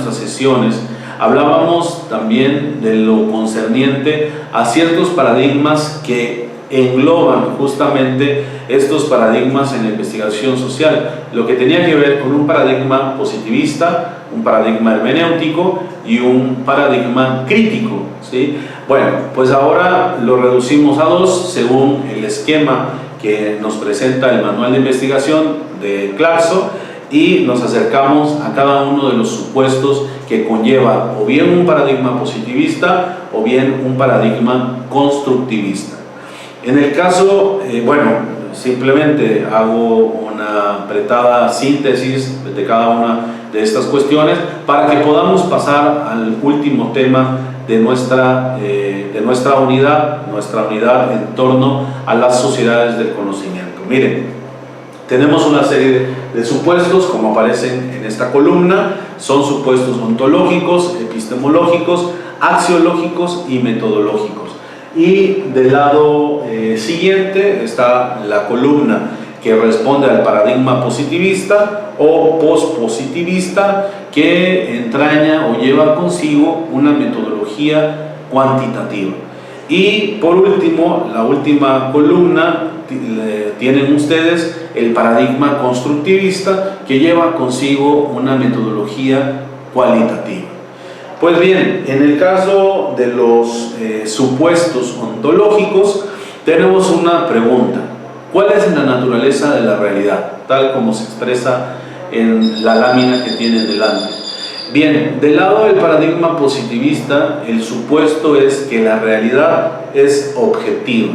nuestras sesiones, hablábamos también de lo concerniente a ciertos paradigmas que engloban justamente estos paradigmas en la investigación social, lo que tenía que ver con un paradigma positivista, un paradigma hermenéutico y un paradigma crítico, ¿sí? Bueno, pues ahora lo reducimos a dos según el esquema que nos presenta el manual de investigación de Clarkson, y nos acercamos a cada uno de los supuestos que conlleva o bien un paradigma positivista o bien un paradigma constructivista. En el caso, bueno, simplemente hago una apretada síntesis de cada una de estas cuestiones para que podamos pasar al último tema de nuestra unidad en torno a las sociedades del conocimiento. Miren, tenemos una serie de supuestos, como aparecen en esta columna. Son supuestos ontológicos, epistemológicos, axiológicos y metodológicos. Y del lado siguiente está la columna que responde al paradigma positivista o pospositivista, que entraña o lleva consigo una metodología cuantitativa. Y por último, la última columna, tienen ustedes el paradigma constructivista, que lleva consigo una metodología cualitativa. Pues bien, en el caso de los supuestos ontológicos, tenemos una pregunta: ¿cuál es la naturaleza de la realidad? Tal como se expresa en la lámina que tienen delante. Bien, del lado del paradigma positivista, el supuesto es que la realidad es objetiva.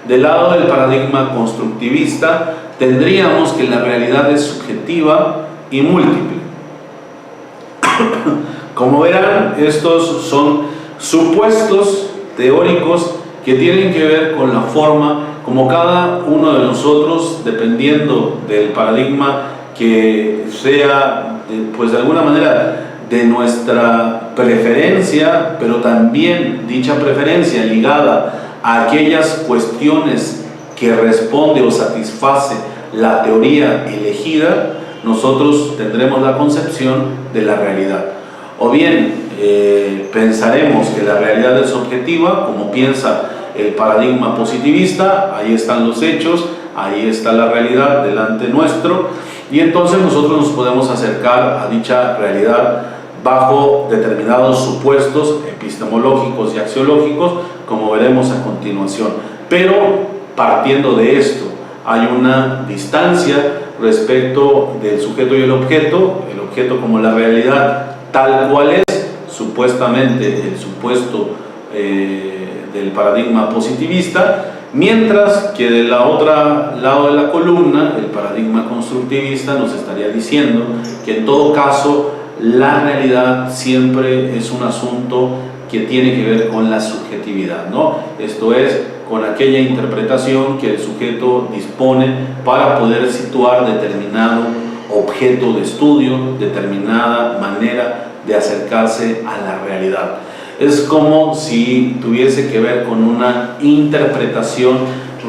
Del lado del paradigma constructivista, tendríamos que la realidad es subjetiva y múltiple. Como verán, estos son supuestos teóricos que tienen que ver con la forma como cada uno de nosotros, dependiendo del paradigma que sea, pues de alguna manera, de nuestra preferencia, pero también dicha preferencia ligada a aquellas cuestiones que responde o satisface la teoría elegida, nosotros tendremos la concepción de la realidad. O bien pensaremos que la realidad es objetiva, como piensa el paradigma positivista. Ahí están los hechos, ahí está la realidad delante nuestro, y entonces nosotros nos podemos acercar a dicha realidad bajo determinados supuestos epistemológicos y axiológicos, como veremos a continuación. Pero partiendo de esto, hay una distancia respecto del sujeto y el objeto como la realidad tal cual es, supuestamente el supuesto del paradigma positivista, mientras que del otro lado de la columna, el paradigma constructivista nos estaría diciendo que en todo caso la realidad siempre es un asunto que tiene que ver con la subjetividad, ¿no? Esto es, con aquella interpretación que el sujeto dispone para poder situar determinado objeto de estudio, determinada manera de acercarse a la realidad. Es como si tuviese que ver con una interpretación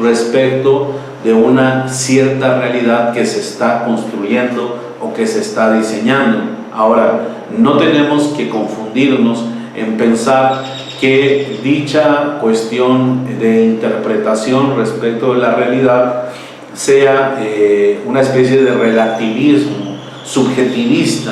respecto de una cierta realidad que se está construyendo o que se está diseñando. Ahora, no tenemos que confundirnos en pensar que dicha cuestión de interpretación respecto de la realidad sea una especie de relativismo subjetivista,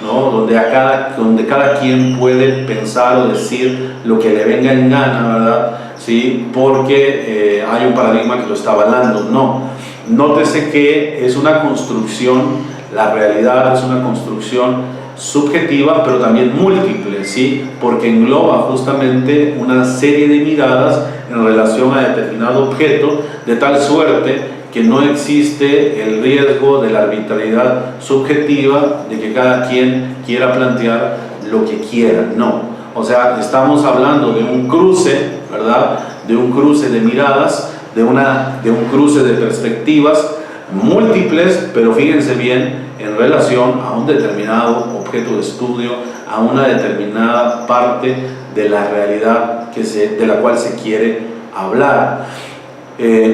¿no? Donde cada quien puede pensar o decir lo que le venga en gana, ¿verdad? ¿Sí? Porque hay un paradigma que lo está avalando. No, nótese que es una construcción, la realidad es una construcción subjetiva, pero también múltiple, ¿sí? Porque engloba justamente una serie de miradas en relación a determinado objeto, de tal suerte que no existe el riesgo de la arbitrariedad subjetiva, de que cada quien quiera plantear lo que quiera. No, o sea, estamos hablando de un cruce, ¿verdad? De un cruce de miradas, de un cruce de perspectivas múltiples, pero fíjense bien, en relación a un determinado objeto de estudio, a una determinada parte de la realidad de la cual se quiere hablar.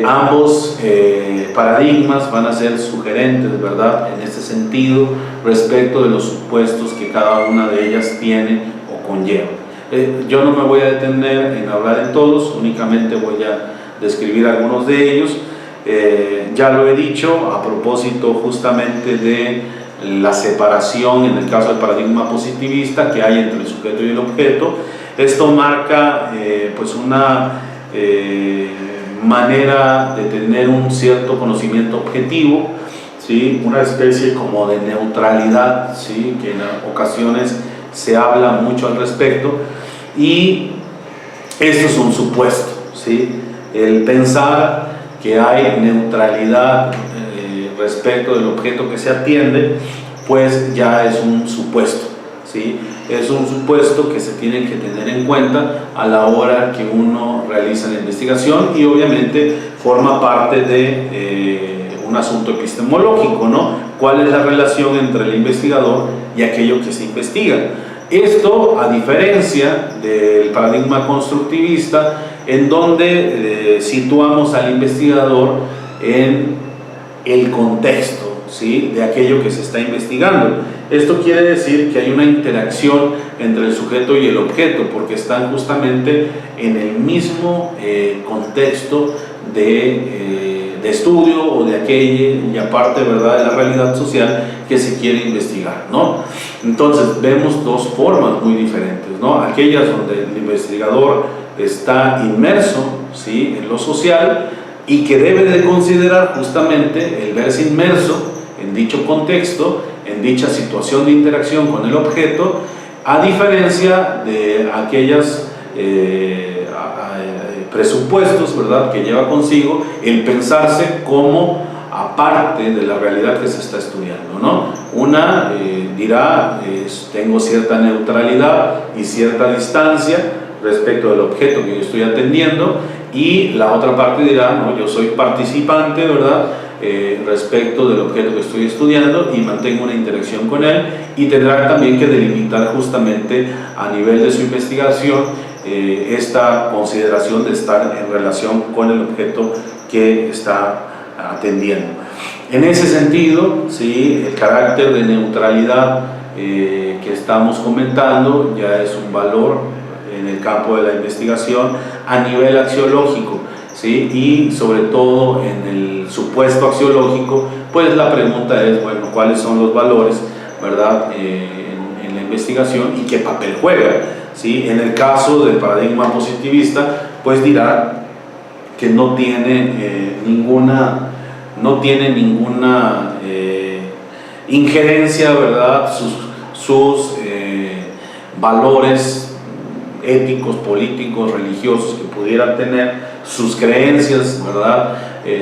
Ambos paradigmas van a ser sugerentes, ¿verdad? En este sentido, respecto de los supuestos que cada una de ellas tiene o conlleva. Yo no me voy a detener en hablar de todos, únicamente voy a describir algunos de ellos. Ya lo he dicho a propósito justamente de la separación en el caso del paradigma positivista que hay entre el sujeto y el objeto. Esto marca pues una manera de tener un cierto conocimiento objetivo, ¿sí? Una especie como de neutralidad, ¿sí? Que en ocasiones se habla mucho al respecto, y esto es un supuesto, ¿sí? El pensar que hay neutralidad respecto del objeto que se atiende, pues ya es un supuesto, ¿sí? Es un supuesto que se tiene que tener en cuenta a la hora que uno realiza la investigación, y obviamente forma parte de un asunto epistemológico, ¿no? ¿Cuál es la relación entre el investigador y aquello que se investiga? Esto a diferencia del paradigma constructivista, en donde situamos al investigador en el contexto, ¿sí? De aquello que se está investigando. Esto quiere decir que hay una interacción entre el sujeto y el objeto, porque están justamente en el mismo contexto de estudio o de aquella y aparte, ¿verdad?, de la realidad social que se quiere investigar, ¿no? Entonces vemos dos formas muy diferentes, ¿no? Aquellas donde el investigador está inmerso, ¿sí?, en lo social, y que debe de considerar justamente el verse inmerso en dicho contexto, en dicha situación de interacción con el objeto, a diferencia de aquellas presupuestos, ¿verdad?, que lleva consigo el pensarse como aparte de la realidad que se está estudiando, ¿no? Una dirá, tengo cierta neutralidad y cierta distancia respecto del objeto que yo estoy atendiendo, y la otra parte dirá, no, yo soy participante, ¿verdad?, respecto del objeto que estoy estudiando y mantengo una interacción con él, y tendrá también que delimitar justamente a nivel de su investigación esta consideración de estar en relación con el objeto que está atendiendo. En ese sentido, ¿sí?, el carácter de neutralidad que estamos comentando ya es un valor en el campo de la investigación a nivel axiológico, ¿sí? Y sobre todo en el supuesto axiológico, pues la pregunta es, bueno, ¿cuáles son los valores, ¿verdad?, en la investigación, y qué papel juega, ¿sí? En el caso del paradigma positivista, pues dirá que no tiene ninguna injerencia, ¿verdad?, sus valores éticos, políticos, religiosos que pudieran tener, sus creencias, ¿verdad?,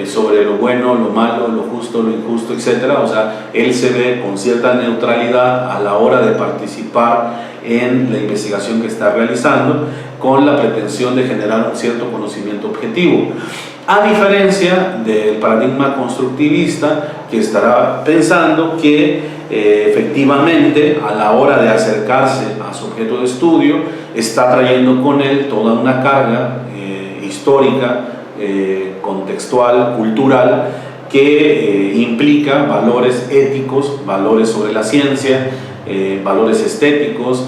sobre lo bueno, lo malo, lo justo, lo injusto, etc. O sea, él se ve con cierta neutralidad a la hora de participar en la investigación que está realizando, con la pretensión de generar un cierto conocimiento objetivo, a diferencia del paradigma constructivista, que estará pensando que efectivamente a la hora de acercarse a su objeto de estudio está trayendo con él toda una carga histórica, contextual, cultural, que implica valores éticos, valores sobre la ciencia, valores estéticos,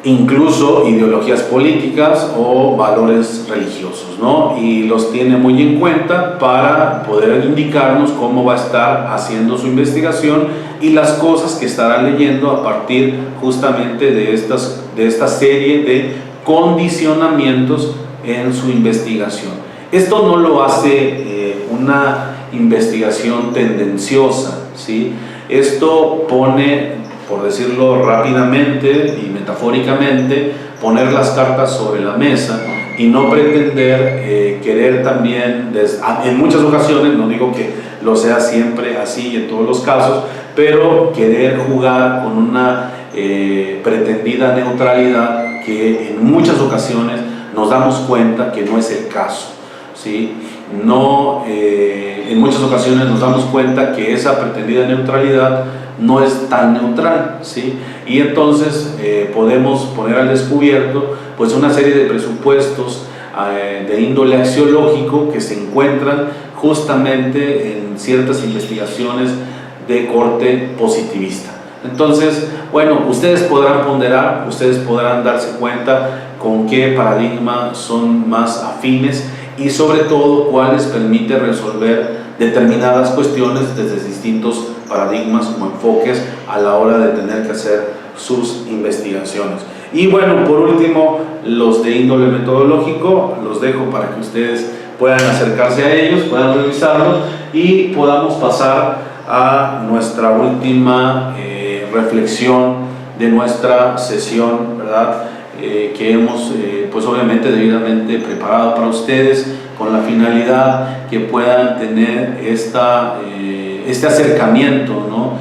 incluso ideologías políticas o valores religiosos, ¿no? Y los tiene muy en cuenta para poder indicarnos cómo va a estar haciendo su investigación y las cosas que estará leyendo a partir justamente de esta serie de condicionamientos en su investigación. Esto no lo hace una investigación tendenciosa, ¿sí? Esto pone, por decirlo rápidamente y metafóricamente, poner las cartas sobre la mesa y no pretender querer también, en muchas ocasiones, no digo que lo sea siempre así en todos los casos, pero querer jugar con una pretendida neutralidad que en muchas ocasiones nos damos cuenta que no es el caso, ¿sí? No, en muchas ocasiones nos damos cuenta que esa pretendida neutralidad no es tan neutral, ¿sí? Y entonces podemos poner al descubierto pues una serie de presupuestos de índole axiológico que se encuentran justamente en ciertas investigaciones de corte positivista. Entonces, bueno, ustedes podrán ponderar, ustedes podrán darse cuenta con qué paradigma son más afines y sobre todo cuáles permite resolver determinadas cuestiones desde distintos paradigmas o enfoques a la hora de tener que hacer sus investigaciones. Y bueno, por último, los de índole metodológico, los dejo para que ustedes puedan acercarse a ellos, puedan revisarlos y podamos pasar a nuestra última reflexión de nuestra sesión, ¿verdad? Que hemos pues obviamente debidamente preparado para ustedes con la finalidad que puedan tener este acercamiento, ¿no?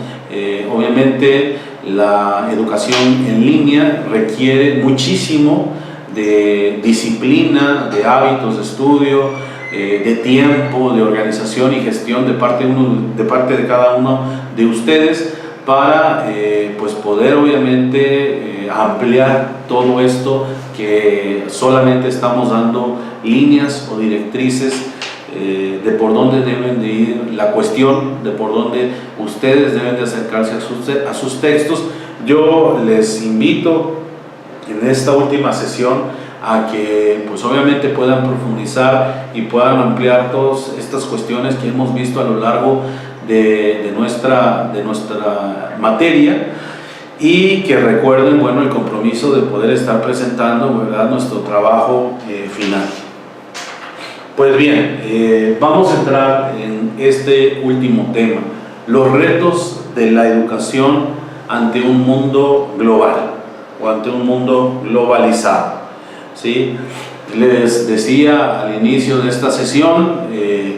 Obviamente la educación en línea requiere muchísimo de disciplina, de hábitos de estudio, de tiempo, de organización y gestión de parte de cada uno de ustedes para pues poder obviamente ampliar todo esto que solamente estamos dando líneas o directrices de por dónde deben de ir la cuestión, de por dónde ustedes deben de acercarse a sus textos. Yo les invito en esta última sesión a que pues obviamente puedan profundizar y puedan ampliar todas estas cuestiones que hemos visto a lo largo de nuestra materia, y que recuerden, bueno, el compromiso de poder estar presentando, ¿verdad?, nuestro trabajo final. Pues bien, vamos a entrar en este último tema, los retos de la educación ante un mundo global o ante un mundo globalizado, ¿sí? Les decía al inicio de esta sesión,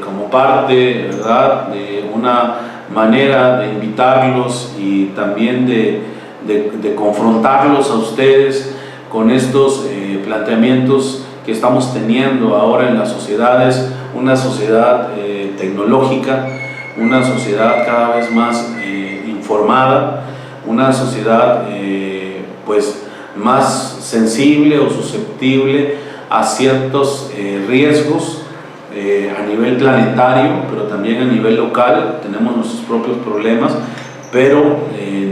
como parte, ¿verdad?, de una manera de invitarlos y también de confrontarlos a ustedes con estos planteamientos que estamos teniendo ahora en las sociedades, una sociedad tecnológica, una sociedad cada vez más informada, una sociedad pues más sensible o susceptible a ciertos riesgos a nivel planetario, pero también a nivel local. Tenemos nuestros propios problemas, pero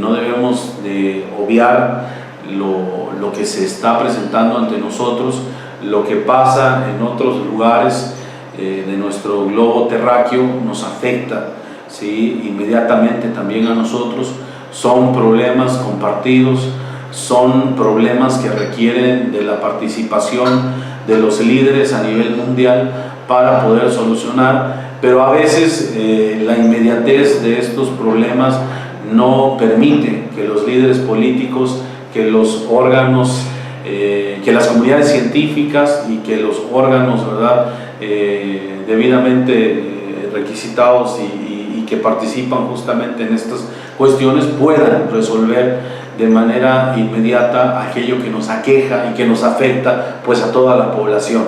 no debemos de obviar lo que se está presentando ante nosotros, lo que pasa en otros lugares de nuestro globo terráqueo nos afecta, ¿sí?, inmediatamente también a nosotros. Son problemas compartidos, son problemas que requieren de la participación de los líderes a nivel mundial para poder solucionar, pero a veces la inmediatez de estos problemas no permite que los líderes políticos, que los órganos, que las comunidades científicas y que los órganos, ¿verdad?, debidamente requisitados y que participan justamente en estas cuestiones puedan resolver de manera inmediata aquello que nos aqueja y que nos afecta pues a toda la población.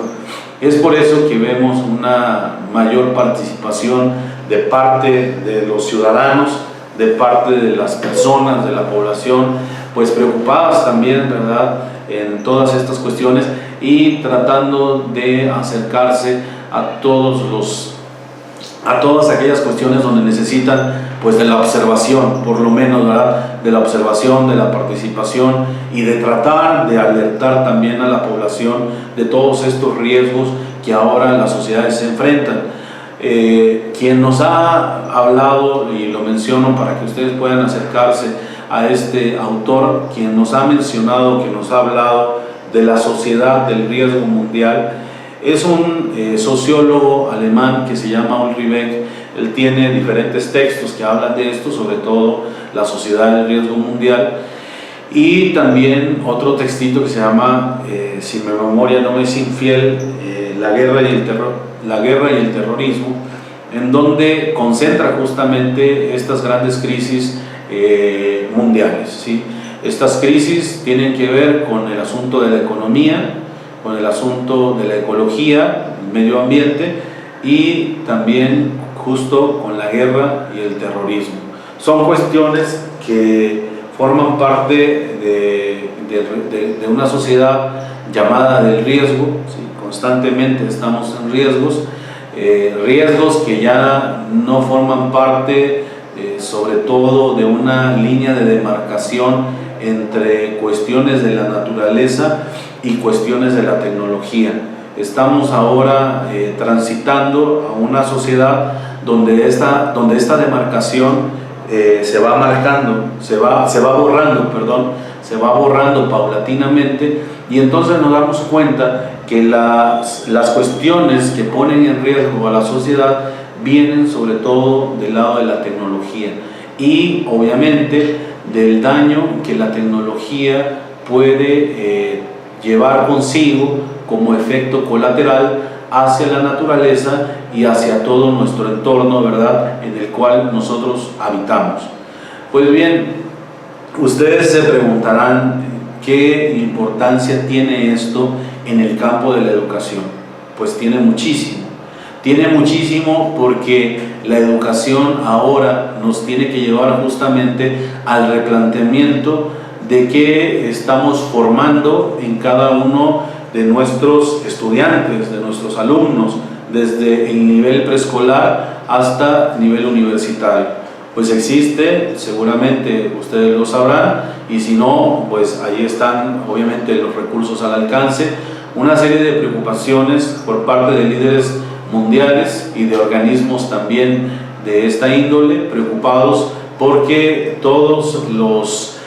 Es por eso que vemos una mayor participación de parte de los ciudadanos, de parte de las personas, de la población, pues preocupadas también, ¿verdad?, en todas estas cuestiones y tratando de acercarse a todas aquellas cuestiones donde necesitan pues de la observación, por lo menos, ¿verdad?, de la observación, de la participación y de tratar de alertar también a la población de todos estos riesgos que ahora las sociedades se enfrentan. Quien nos ha hablado, y lo menciono para que ustedes puedan acercarse a este autor, quien nos ha mencionado, que nos ha hablado de la sociedad del riesgo mundial, es un sociólogo alemán que se llama Ulrich Beck. Él tiene diferentes textos que hablan de esto, sobre todo la sociedad del riesgo mundial, y también otro textito que se llama, si mi memoria no me es infiel, la guerra y el terrorismo, en donde concentra justamente estas grandes crisis mundiales, ¿sí? Estas crisis tienen que ver con el asunto de la economía, con el asunto de la ecología, el medio ambiente, y también justo con la guerra y el terrorismo. Son cuestiones que forman parte de una sociedad llamada del riesgo, ¿sí? Constantemente estamos en riesgos que ya no forman parte sobre todo de una línea de demarcación entre cuestiones de la naturaleza y cuestiones de la tecnología. Estamos ahora transitando a una sociedad donde esta demarcación se va marcando, se va borrando paulatinamente, y entonces nos damos cuenta que las cuestiones que ponen en riesgo a la sociedad vienen sobre todo del lado de la tecnología y obviamente del daño que la tecnología puede llevar consigo como efecto colateral hacia la naturaleza y hacia todo nuestro entorno, ¿verdad?, en el cual nosotros habitamos. Pues bien, ustedes se preguntarán qué importancia tiene esto en el campo de la educación. Pues tiene muchísimo porque la educación ahora nos tiene que llevar justamente al replanteamiento de qué estamos formando en cada uno de nuestros estudiantes, de nuestros alumnos, desde el nivel preescolar hasta nivel universitario. Pues existe, seguramente ustedes lo sabrán, y si no, pues ahí están obviamente los recursos al alcance, una serie de preocupaciones por parte de líderes mundiales y de organismos también de esta índole, preocupados porque todos los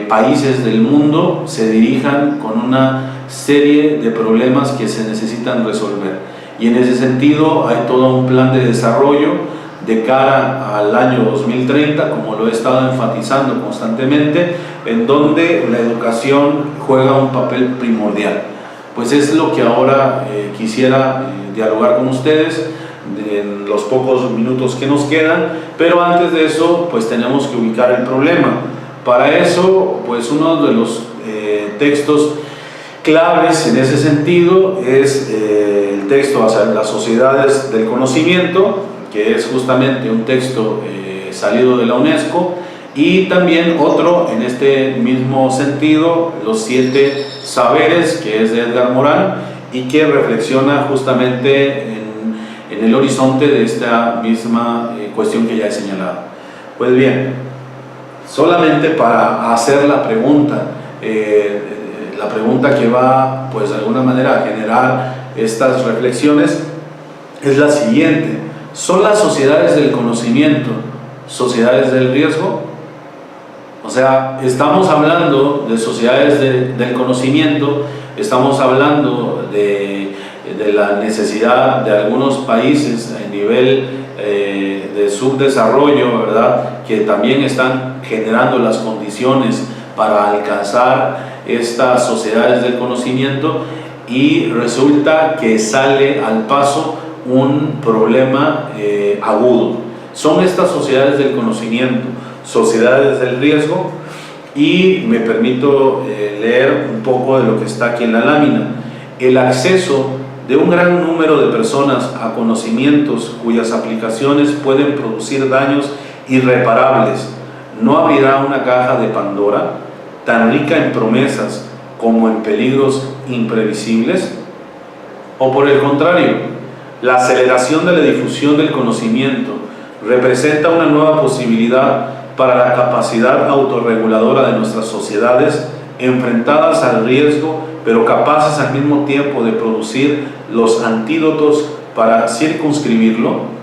países del mundo se dirijan con una serie de problemas que se necesitan resolver, y en ese sentido hay todo un plan de desarrollo de cara al año 2030, como lo he estado enfatizando constantemente, en donde la educación juega un papel primordial. Pues es lo que ahora quisiera dialogar con ustedes en los pocos minutos que nos quedan, pero antes de eso pues tenemos que ubicar el problema. Para eso, pues uno de los textos claves en ese sentido es el texto hacia las sociedades del conocimiento, que es justamente un texto salido de la UNESCO, y también otro en este mismo sentido, Los 7 saberes, que es de Edgar Morin y que reflexiona justamente en el horizonte de esta misma cuestión que ya he señalado. Pues bien, solamente para hacer la pregunta que va pues de alguna manera a generar estas reflexiones es la siguiente: ¿son las sociedades del conocimiento sociedades del riesgo? O sea, estamos hablando de sociedades del conocimiento, estamos hablando de la necesidad de algunos países a nivel de subdesarrollo, ¿verdad?, que también están generando las condiciones para alcanzar estas sociedades del conocimiento, y resulta que sale al paso un problema agudo. Son estas sociedades del conocimiento sociedades del riesgo, y me permito leer un poco de lo que está aquí en la lámina. El acceso de un gran número de personas a conocimientos cuyas aplicaciones pueden producir daños irreparables no abrirá una caja de Pandora tan rica en promesas como en peligros imprevisibles. O por el contrario, la aceleración de la difusión del conocimiento representa una nueva posibilidad para la capacidad autorreguladora de nuestras sociedades, enfrentadas al riesgo, pero capaces al mismo tiempo de producir los antídotos para circunscribirlo.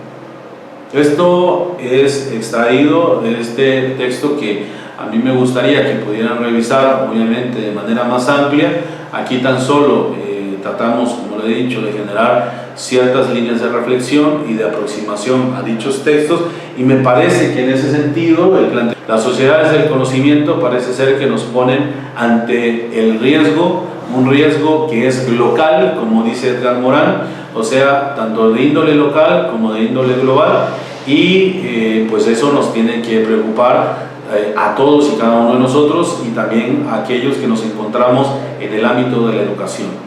Esto es extraído de este texto que a mí me gustaría que pudieran revisar, obviamente de manera más amplia. Aquí tan solo tratamos, como le he dicho, de generar ciertas líneas de reflexión y de aproximación a dichos textos, y me parece que en ese sentido las sociedades del conocimiento parece ser que nos ponen ante el riesgo, un riesgo que es local, como dice Edgar Morin, o sea, tanto de índole local como de índole global, y pues eso nos tiene que preocupar a todos y cada uno de nosotros, y también a aquellos que nos encontramos en el ámbito de la educación.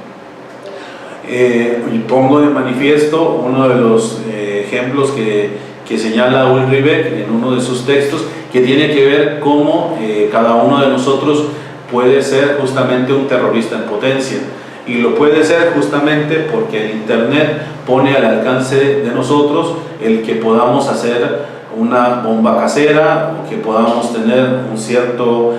Y pongo de manifiesto uno de los ejemplos que señala Ulrich Beck en uno de sus textos, que tiene que ver cómo cada uno de nosotros puede ser justamente un terrorista en potencia, y lo puede ser justamente porque el Internet pone al alcance de nosotros el que podamos hacer una bomba casera o que podamos tener un cierto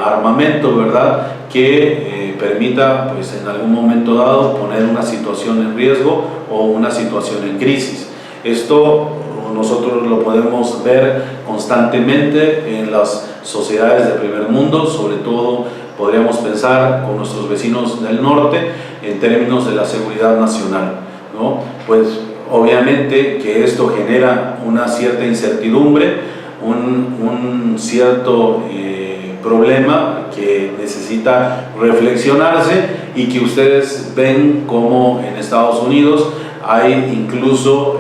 armamento, ¿verdad?, que permita, pues, en algún momento dado poner una situación en riesgo o una situación en crisis. Esto nosotros lo podemos ver constantemente en las sociedades del primer mundo, sobre todo podríamos pensar con nuestros vecinos del norte en términos de la seguridad nacional, ¿no? Pues obviamente que esto genera una cierta incertidumbre, un cierto problema que necesita reflexionarse, y que ustedes ven como en Estados Unidos hay incluso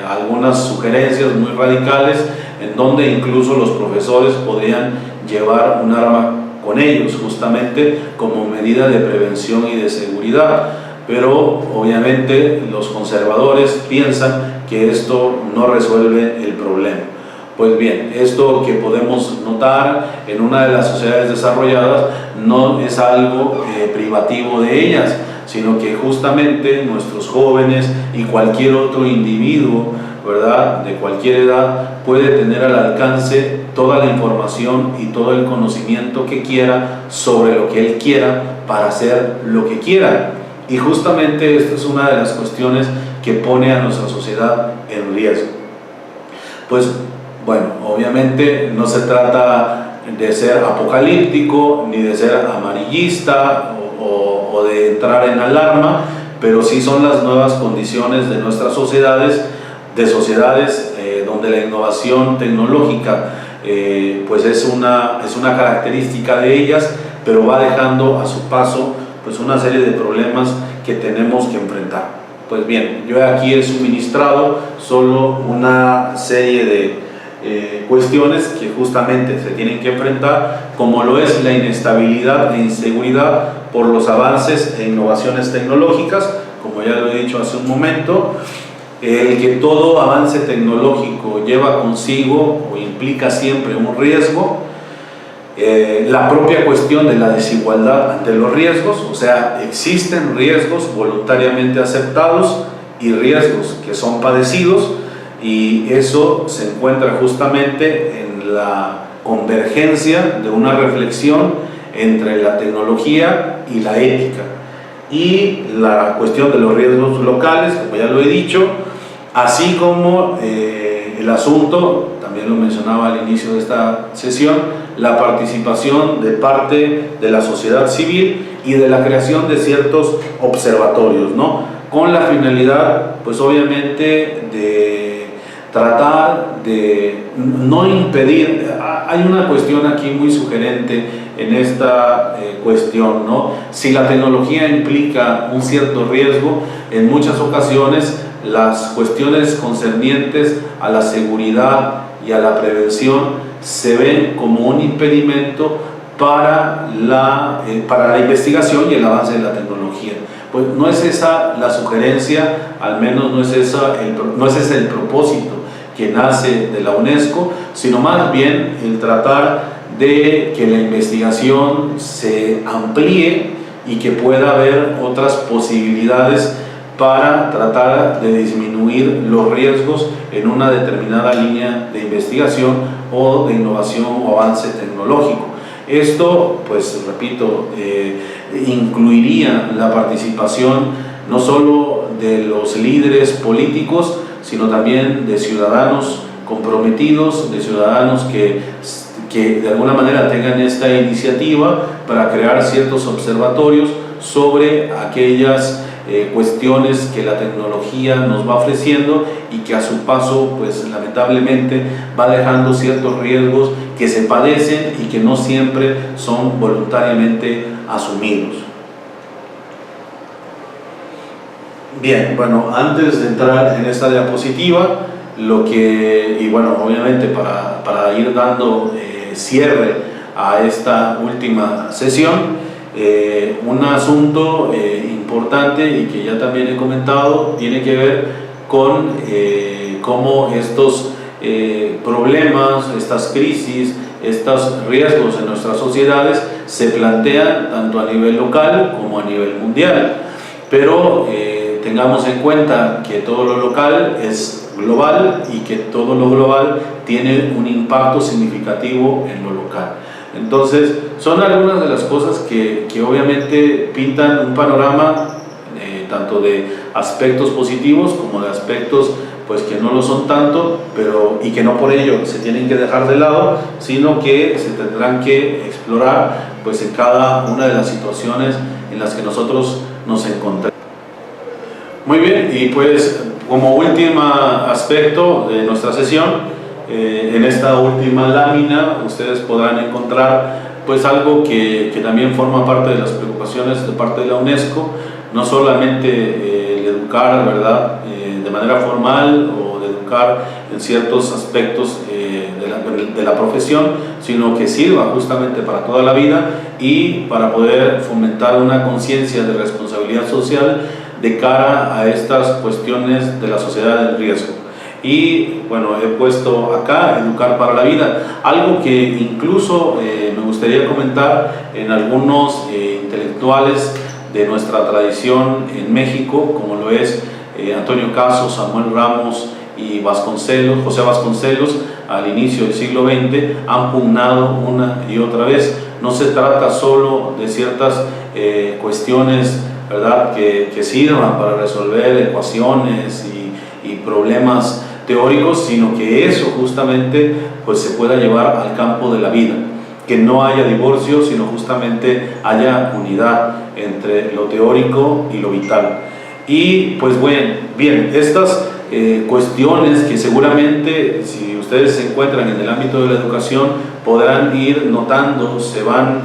algunas sugerencias muy radicales en donde incluso los profesores podrían llevar un arma con ellos, justamente como medida de prevención y de seguridad. Pero obviamente los conservadores piensan que esto no resuelve el problema. Pues bien, esto que podemos notar en una de las sociedades desarrolladas no es algo privativo de ellas, sino que justamente nuestros jóvenes y cualquier otro individuo, ¿verdad?, de cualquier edad, puede tener al alcance toda la información y todo el conocimiento que quiera sobre lo que él quiera para hacer lo que quiera. Y justamente esta es una de las cuestiones que pone a nuestra sociedad en riesgo. Pues bueno, obviamente no se trata de ser apocalíptico ni de ser amarillista o de entrar en alarma, pero sí son las nuevas condiciones de nuestras sociedades, donde la innovación tecnológica pues es una característica de ellas, pero va dejando a su paso pues una serie de problemas que tenemos que enfrentar. Pues bien, yo aquí he suministrado solo una serie de cuestiones que justamente se tienen que enfrentar, como lo es la inestabilidad e inseguridad por los avances e innovaciones tecnológicas, como ya lo he dicho hace un momento. El que todo avance tecnológico lleva consigo o implica siempre un riesgo, la propia cuestión de la desigualdad ante los riesgos, o sea, existen riesgos voluntariamente aceptados y riesgos que son padecidos, y eso se encuentra justamente en la convergencia de una reflexión entre la tecnología y la ética, y la cuestión de los riesgos locales, como ya lo he dicho, así como el asunto, también lo mencionaba al inicio de esta sesión, la participación de parte de la sociedad civil y de la creación de ciertos observatorios, ¿no?, con la finalidad, pues obviamente, de tratar de no impedir. Hay una cuestión aquí muy sugerente en esta cuestión, ¿no? Si la tecnología implica un cierto riesgo, en muchas ocasiones las cuestiones concernientes a la seguridad y a la prevención se ven como un impedimento para la investigación y el avance de la tecnología. Pues no es esa la sugerencia, al menos no es ese el propósito que nace de la UNESCO, sino más bien el tratar de que la investigación se amplíe y que pueda haber otras posibilidades para tratar de disminuir los riesgos en una determinada línea de investigación o de innovación o avance tecnológico. Esto, pues repito, incluiría la participación no solo de los líderes políticos, sino también de ciudadanos comprometidos, de ciudadanos que de alguna manera tengan esta iniciativa para crear ciertos observatorios sobre aquellas cuestiones que la tecnología nos va ofreciendo y que a su paso, pues lamentablemente, va dejando ciertos riesgos que se padecen y que no siempre son voluntariamente asumidos. Bien, bueno, antes de entrar en esta diapositiva, obviamente para ir dando cierre a esta última sesión, un asunto importante y que ya también he comentado tiene que ver con cómo estos problemas, estas crisis, estos riesgos en nuestras sociedades se plantean tanto a nivel local como a nivel mundial. Pero tengamos en cuenta que todo lo local es global y que todo lo global tiene un impacto significativo en lo local. Entonces, son algunas de las cosas que obviamente pintan un panorama tanto de aspectos positivos como de aspectos pues que no lo son tanto, y que no por ello se tienen que dejar de lado, sino que se tendrán que explorar pues en cada una de las situaciones en las que nosotros nos encontramos. Muy bien, y pues como último aspecto de nuestra sesión, en esta última lámina ustedes podrán encontrar pues algo que también forma parte de las preocupaciones de parte de la UNESCO, no solamente el educar, ¿verdad?, de manera formal o de educar en ciertos aspectos de la profesión, sino que sirva justamente para toda la vida y para poder fomentar una conciencia de responsabilidad social de cara a estas cuestiones de la sociedad del riesgo. Y bueno, he puesto acá educar para la vida, algo que incluso me gustaría comentar en algunos intelectuales de nuestra tradición en México, como lo es Antonio Caso, Samuel Ramos y José Vasconcelos, al inicio del siglo XX, han pugnado una y otra vez. No se trata solo de ciertas cuestiones, ¿verdad?, que sirvan para resolver ecuaciones y problemas teóricos, sino que eso justamente pues se pueda llevar al campo de la vida, que no haya divorcio, sino justamente haya unidad entre lo teórico y lo vital. Y pues bien, estas cuestiones que seguramente, si ustedes se encuentran en el ámbito de la educación, podrán ir notando, se van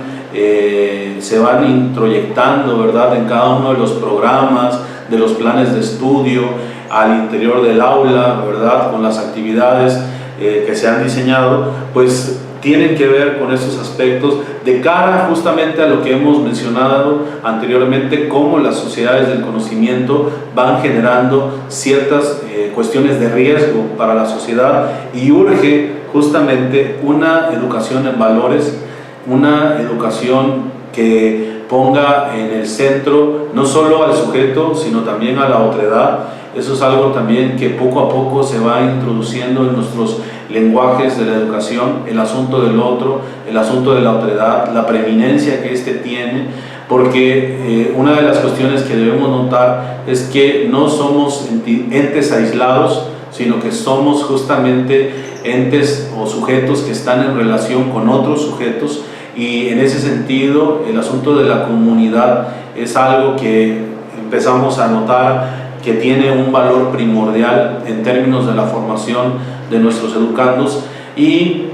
introyectando, ¿verdad?, en cada uno de los programas, de los planes de estudio, al interior del aula, ¿verdad?, con las actividades que se han diseñado, pues tienen que ver con esos aspectos de cara justamente a lo que hemos mencionado anteriormente, cómo las sociedades del conocimiento van generando ciertas cuestiones de riesgo para la sociedad, y urge justamente una educación en valores, una educación que ponga en el centro no solo al sujeto, sino también a la otredad. Eso es algo también que poco a poco se va introduciendo en nuestros lenguajes de la educación, el asunto del otro, el asunto de la otredad, la preeminencia que éste tiene, porque una de las cuestiones que debemos notar es que no somos entes aislados, sino que somos justamente entes o sujetos que están en relación con otros sujetos, y en ese sentido el asunto de la comunidad es algo que empezamos a notar que tiene un valor primordial en términos de la formación de nuestros educandos, y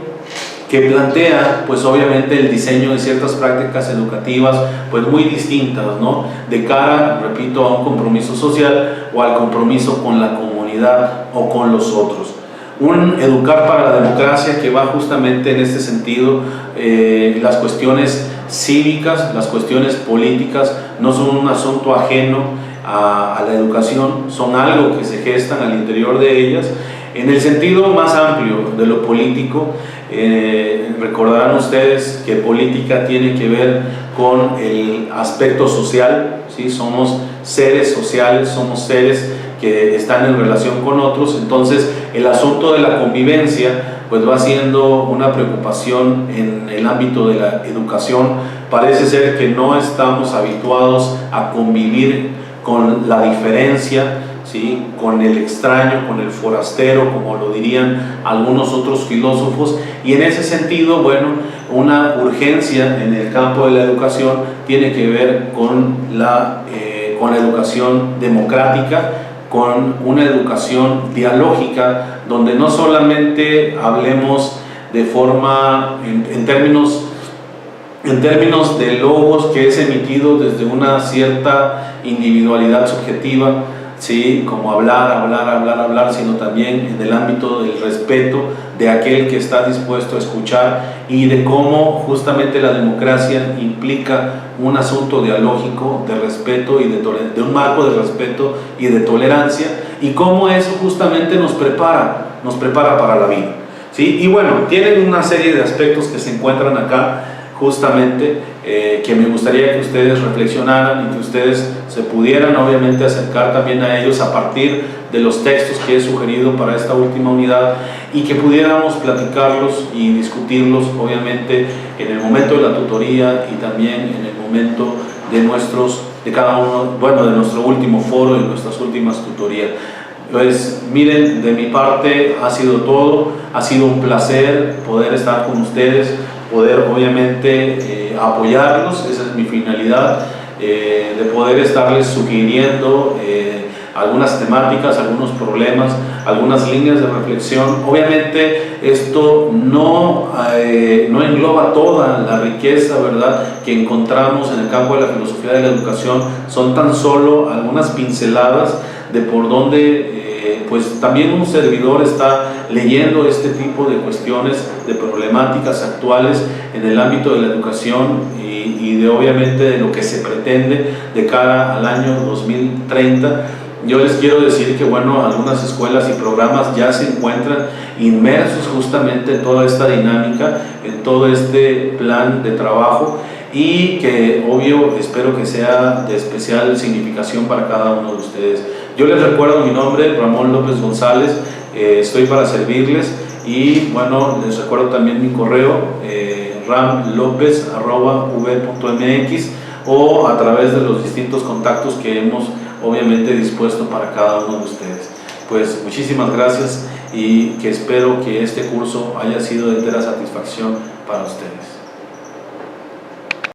que plantea pues obviamente el diseño de ciertas prácticas educativas pues muy distintas, ¿no?, de cara, repito, a un compromiso social o al compromiso con la comunidad o con los otros. Un educar para la democracia que va justamente en este sentido. Las cuestiones cívicas, las cuestiones políticas no son un asunto ajeno a la educación, son algo que se gestan al interior de ellas. En el sentido más amplio de lo político, recordarán ustedes que política tiene que ver con el aspecto social, ¿sí? Somos seres sociales, somos seres que están en relación con otros. Entonces el asunto de la convivencia pues va siendo una preocupación en el ámbito de la educación. Parece ser que no estamos habituados a convivir con la diferencia, ¿sí?, con el extraño, con el forastero, como lo dirían algunos otros filósofos, y en ese sentido, bueno, una urgencia en el campo de la educación tiene que ver con la educación democrática, con una educación dialógica, donde no solamente hablemos de forma, en términos de logos que es emitido desde una cierta individualidad subjetiva, ¿sí?, como hablar, sino también en el ámbito del respeto de aquel que está dispuesto a escuchar, y de cómo justamente la democracia implica un asunto dialógico de respeto y de un marco de respeto y de tolerancia, y cómo eso justamente nos prepara para la vida, ¿sí? Y bueno, tienen una serie de aspectos que se encuentran acá justamente que me gustaría que ustedes reflexionaran y que ustedes se pudieran obviamente acercar también a ellos a partir de los textos que he sugerido para esta última unidad, y que pudiéramos platicarlos y discutirlos obviamente en el momento de la tutoría y también en el momento de cada uno, bueno, de nuestro último foro y nuestras últimas tutorías. Pues miren, de mi parte ha sido todo, ha sido un placer poder estar con ustedes, poder obviamente apoyarlos, esa es mi finalidad, de poder estarles sugiriendo algunas temáticas, algunos problemas, algunas líneas de reflexión. Obviamente esto no engloba toda la riqueza, ¿verdad?, que encontramos en el campo de la filosofía de la educación. Son tan solo algunas pinceladas de por donde pues también un servidor está leyendo este tipo de cuestiones, de problemáticas actuales en el ámbito de la educación y de obviamente de lo que se pretende de cara al año 2030. Yo les quiero decir que bueno, algunas escuelas y programas ya se encuentran inmersos justamente en toda esta dinámica, en todo este plan de trabajo, y que obvio espero que sea de especial significación para cada uno de ustedes. Yo les recuerdo mi nombre, Ramón López González, estoy para servirles, y bueno, les recuerdo también mi correo, ramlopez@v.mx, o a través de los distintos contactos que hemos obviamente dispuesto para cada uno de ustedes. Pues muchísimas gracias, y que espero que este curso haya sido de entera satisfacción para ustedes.